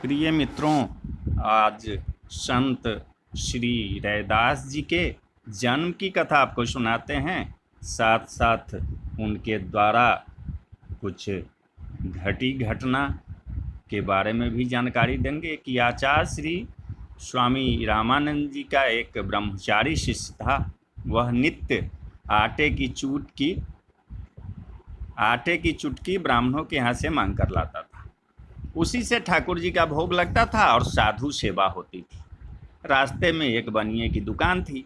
प्रिय मित्रों, आज संत श्री रैदास जी के जन्म की कथा आपको सुनाते हैं। साथ साथ उनके द्वारा कुछ घटी घटना के बारे में भी जानकारी देंगे कि आचार्य श्री स्वामी रामानंद जी का एक ब्रह्मचारी शिष्य था। वह नित्य आटे की चुटकी ब्राह्मणों के यहाँ से मांग कर लाता था। उसी से ठाकुर जी का भोग लगता था और साधु सेवा होती थी। रास्ते में एक बनिए की दुकान थी।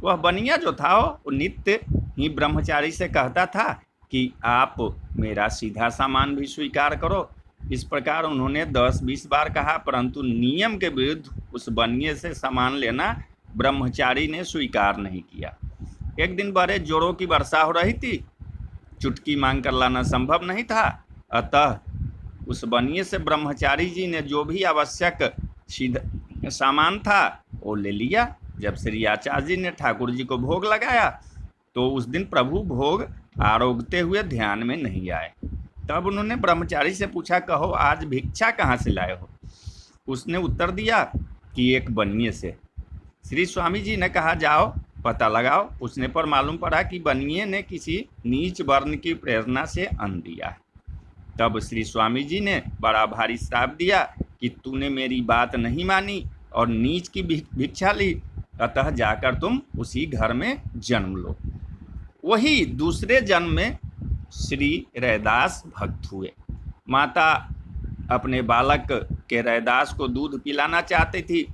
वह बनिया जो था वो नित्य ही ब्रह्मचारी से कहता था कि आप मेरा सीधा सामान भी स्वीकार करो। इस प्रकार उन्होंने 10-20 बार कहा, परंतु नियम के विरुद्ध उस बनिए से सामान लेना ब्रह्मचारी ने स्वीकार नहीं किया। एक दिन बड़े जोरों की वर्षा हो रही थी। चुटकी मांग कर लाना संभव नहीं था। अतः उस बनिए से ब्रह्मचारी जी ने जो भी आवश्यक सामान था वो ले लिया। जब श्री आचार्य जी ने ठाकुर जी को भोग लगाया तो उस दिन प्रभु भोग आरोगते हुए ध्यान में नहीं आए। तब उन्होंने ब्रह्मचारी से पूछा, कहो आज भिक्षा कहाँ से लाए हो? उसने उत्तर दिया कि एक बनिए से। श्री स्वामी जी ने कहा, जाओ पता लगाओ। पूछने पर मालूम पड़ा कि बनिए ने किसी नीच वर्ण की प्रेरणा से अन्न दिया है। तब श्री स्वामी जी ने बड़ा भारी श्राप दिया कि तूने मेरी बात नहीं मानी और नीच की भिक्षा ली, अतः जाकर तुम उसी घर में जन्म लो। वही दूसरे जन्म में श्री रैदास भक्त हुए। माता अपने बालक के रैदास को दूध पिलाना चाहती थी,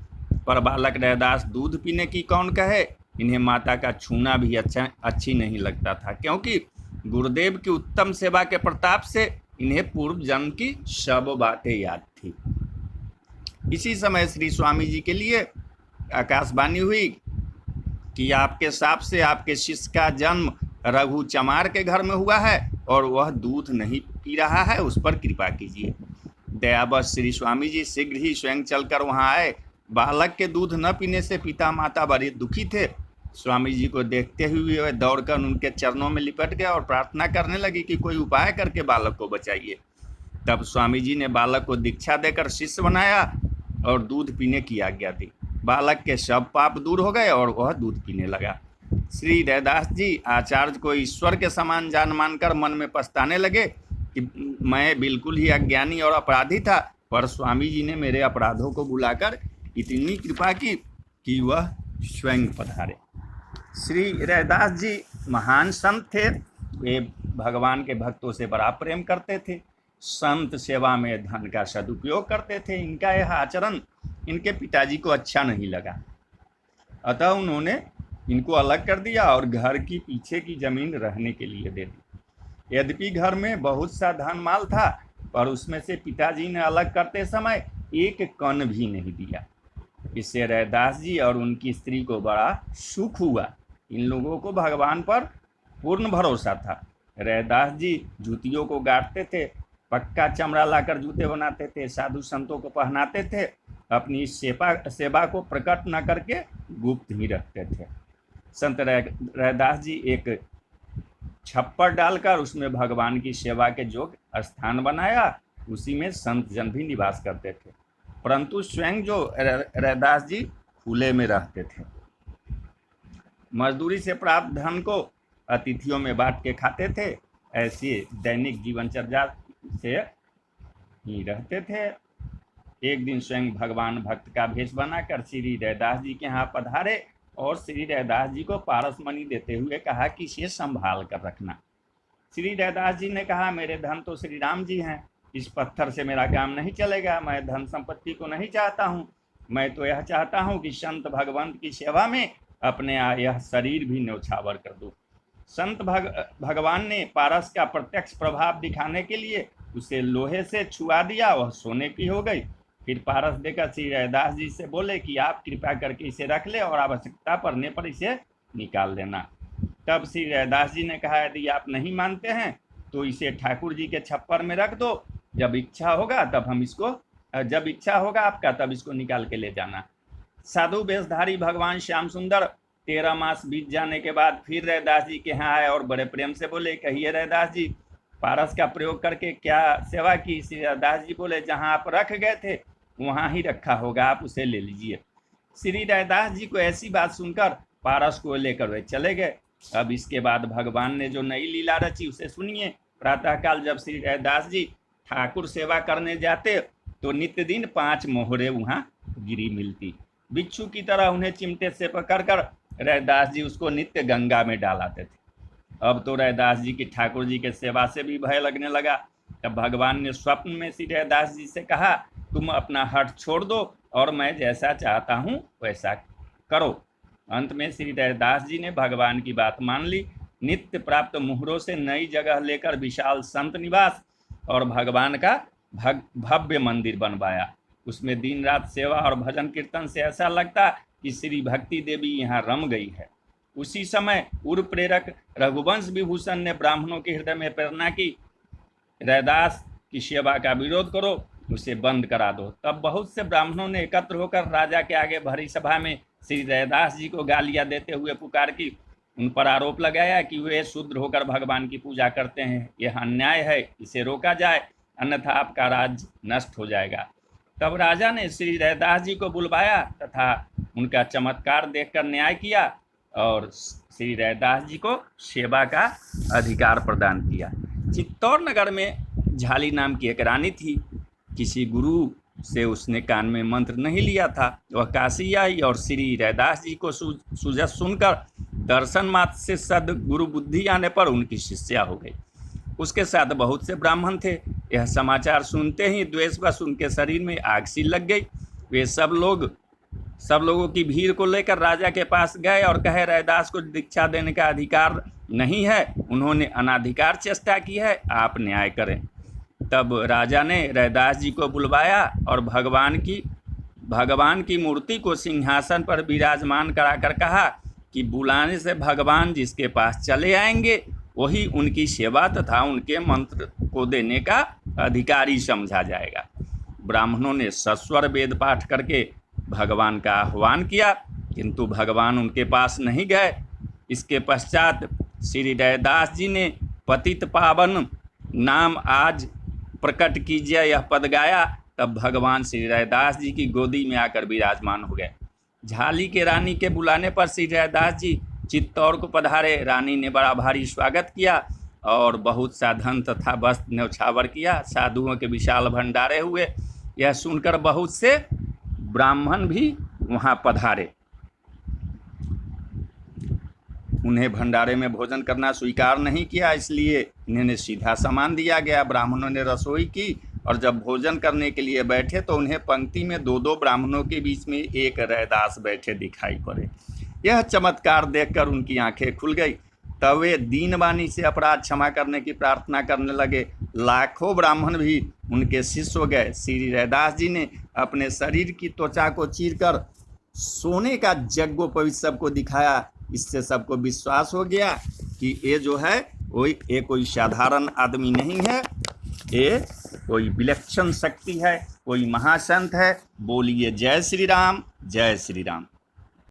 पर बालक रैदास दूध पीने की कौन कहे। इन्हें माता का छूना भी अच्छी नहीं लगता था, क्योंकि गुरुदेव की उत्तम सेवा के प्रताप से इन्हें पूर्व जन्म की सब बातें याद थी। इसी समय श्री स्वामी जी के लिए आकाशवाणी हुई कि आपके साप से आपके शिष्य का जन्म रघु चमार के घर में हुआ है और वह दूध नहीं पी रहा है, उस पर कृपा कीजिए। दयावश श्री स्वामी जी शीघ्र ही स्वयं चलकर वहां आए। बालक के दूध न पीने से पिता माता बड़े दुखी थे। स्वामी जी को देखते हुए वह दौड़कर उनके चरणों में लिपट गया और प्रार्थना करने लगी कि कोई उपाय करके बालक को बचाइए। तब स्वामी जी ने बालक को दीक्षा देकर शिष्य बनाया और दूध पीने की आज्ञा दी। बालक के सब पाप दूर हो गए और वह दूध पीने लगा। श्री रैदास जी आचार्य को ईश्वर के समान जान मानकर मन में पछताने लगे कि मैं बिल्कुल ही अज्ञानी और अपराधी था, पर स्वामी जी ने मेरे अपराधों को बुलाकर इतनी कृपा की कि वह स्वयं पधारे। श्री रैदास जी महान संत थे। वे भगवान के भक्तों से बड़ा प्रेम करते थे। संत सेवा में धन का सदुपयोग करते थे। इनका यह आचरण इनके पिताजी को अच्छा नहीं लगा, अतः उन्होंने इनको अलग कर दिया और घर की पीछे की जमीन रहने के लिए दे दी। यद्यपि घर में बहुत सा धन माल था, पर उसमें से पिताजी ने अलग करते समय एक कण भी नहीं दिया। इससे रैदास जी और उनकी स्त्री को बड़ा सुख हुआ। इन लोगों को भगवान पर पूर्ण भरोसा था। रैदास जी जूतियों को गाड़ते थे, पक्का चमड़ा लाकर जूते बनाते थे, साधु संतों को पहनाते थे। अपनी सेवा को प्रकट न करके गुप्त ही रखते थे। संत रैदास जी एक छप्पर डालकर उसमें भगवान की सेवा के योग्य स्थान बनाया। उसी में संत जन भी निवास करते थे, परंतु स्वयं जो रैदास जी खुले में रहते थे। मजदूरी से प्राप्त धन को अतिथियों में बांट के खाते थे। ऐसे दैनिक जीवनचर्या से ही रहते थे। एक दिन स्वयं भगवान भक्त का भेष बनाकर श्री रैदास जी के यहाँ पधारे और श्री रैदास जी को पारस मणि देते हुए कहा कि इसे संभाल कर रखना। श्री रैदास जी ने कहा, मेरे धन तो श्री राम जी हैं, इस पत्थर से मेरा काम नहीं चलेगा। मैं धन संपत्ति को नहीं चाहता हूँ। मैं तो यह चाहता हूँ कि संत भगवंत की सेवा में अपने यह शरीर भी न्यौछावर कर दूँ। संत भगवान ने पारस का प्रत्यक्ष प्रभाव दिखाने के लिए उसे लोहे से छुआ दिया, वह सोने की हो गई। फिर पारस देकर श्री रैदास जी से बोले कि आप कृपा करके इसे रख ले और आवश्यकता पड़ने पर इसे निकाल देना। तब श्री रैदास जी ने कहा, यदि आप नहीं मानते हैं तो इसे ठाकुर जी के छप्पर में रख दो। जब इच्छा होगा आपका तब इसको निकाल के ले जाना। साधु वेशधारी भगवान श्याम सुंदर 13 मास बीत जाने के बाद फिर रैदास जी के यहाँ आए और बड़े प्रेम से बोले, कहिए रैदास जी, पारस का प्रयोग करके क्या सेवा की? श्री रैदास जी बोले, जहाँ आप रख गए थे वहाँ ही रखा होगा, आप उसे ले लीजिए। श्री रैदास जी को ऐसी बात सुनकर पारस को लेकर वे चले गए। अब इसके बाद भगवान ने जो नई लीला रची उसे सुनिए। प्रातःकाल जब श्री रैदास जी ठाकुर सेवा करने जाते तो नित्य दिन 5 मोहरे वहाँ गिरी मिलती। बिच्छू की तरह उन्हें चिमटे से पकड़कर रैदास जी उसको नित्य गंगा में डालाते थे। अब तो रैदास जी की ठाकुर जी के सेवा से भी भय लगने लगा। तब भगवान ने स्वप्न में श्री रैदास जी से कहा, तुम अपना हठ छोड़ दो और मैं जैसा चाहता हूँ वैसा करो। अंत में श्री रैदास जी ने भगवान की बात मान ली। नित्य प्राप्त मुहरों से नई जगह लेकर विशाल संत निवास और भगवान का भव्य मंदिर बनवाया। उसमें दिन रात सेवा और भजन कीर्तन से ऐसा लगता कि श्री भक्ति देवी यहाँ रम गई है। उसी समय उर प्रेरक रघुवंश विभूषण ने ब्राह्मणों के हृदय में प्रेरणा की, रैदास की सेवा का विरोध करो, उसे बंद करा दो। तब बहुत से ब्राह्मणों ने एकत्र होकर राजा के आगे भरी सभा में श्री रैदास जी को गालियां देते हुए पुकार की। उन पर आरोप लगाया कि वे शूद्र होकर भगवान की पूजा करते हैं, यह अन्याय है, इसे रोका जाए, अन्यथा आपका राज्य नष्ट हो जाएगा। तब राजा ने श्री रैदास जी को बुलवाया तथा उनका चमत्कार देखकर न्याय किया और श्री रैदास जी को सेवा का अधिकार प्रदान किया। चित्तौड़ नगर में झाली नाम की एक रानी थी। किसी गुरु से उसने कान में मंत्र नहीं लिया था। वह काशी आई और श्री रैदास जी को सुजस सुनकर दर्शन मात्र से सद्गुरु बुद्धि आने पर उनकी शिष्या हो गई। उसके साथ बहुत से ब्राह्मण थे। यह समाचार सुनते ही द्वेषवश उनके शरीर में आग सी लग गई। वे सब लोगों की भीड़ को लेकर राजा के पास गए और कहे, रैदास को दीक्षा देने का अधिकार नहीं है, उन्होंने अनाधिकार चेष्टा की है, आप न्याय करें। तब राजा ने रैदास जी को बुलवाया और भगवान की मूर्ति को सिंहासन पर विराजमान कराकर कहा कि बुलाने से भगवान जिसके पास चले आएंगे वही उनकी सेवा तथा उनके मंत्र को देने का अधिकारी समझा जाएगा। ब्राह्मणों ने सस्वर वेद पाठ करके भगवान का आह्वान किया, किंतु भगवान उनके पास नहीं गए। इसके पश्चात श्री रैदास जी ने पतित पावन नाम आज प्रकट कीजिए यह पद गाया। तब भगवान श्री रैदास जी की गोदी में आकर विराजमान हो गए। झाली के रानी के बुलाने पर श्री रैदास जी चित्तौड़ को पधारे। रानी ने बड़ा भारी स्वागत किया और बहुत सा धन तथा वस्त्र न्यौछावर किया। साधुओं के विशाल भंडारे हुए। यह सुनकर बहुत से ब्राह्मण भी वहाँ पधारे। उन्हें भंडारे में भोजन करना स्वीकार नहीं किया, इसलिए इन्हें सीधा सामान दिया गया। ब्राह्मणों ने रसोई की और जब भोजन करने के लिए बैठे तो उन्हें पंक्ति में 2-2 ब्राह्मणों के बीच में एक रैदास बैठे दिखाई पड़े। यह चमत्कार देखकर उनकी आंखें खुल गई। तब वे दीनवाणी से अपराध क्षमा करने की प्रार्थना करने लगे। लाखों ब्राह्मण भी उनके शिष्य हो गए। श्री रैदास जी ने अपने शरीर की त्वचा को चीरकर सोने का यज्ञोपवीत सबको दिखाया। इससे सबको विश्वास हो गया कि ये जो है ये कोई साधारण आदमी नहीं है, ये कोई विलक्षण शक्ति है, कोई महासंत है। बोलिए जय श्री राम, जय श्री राम।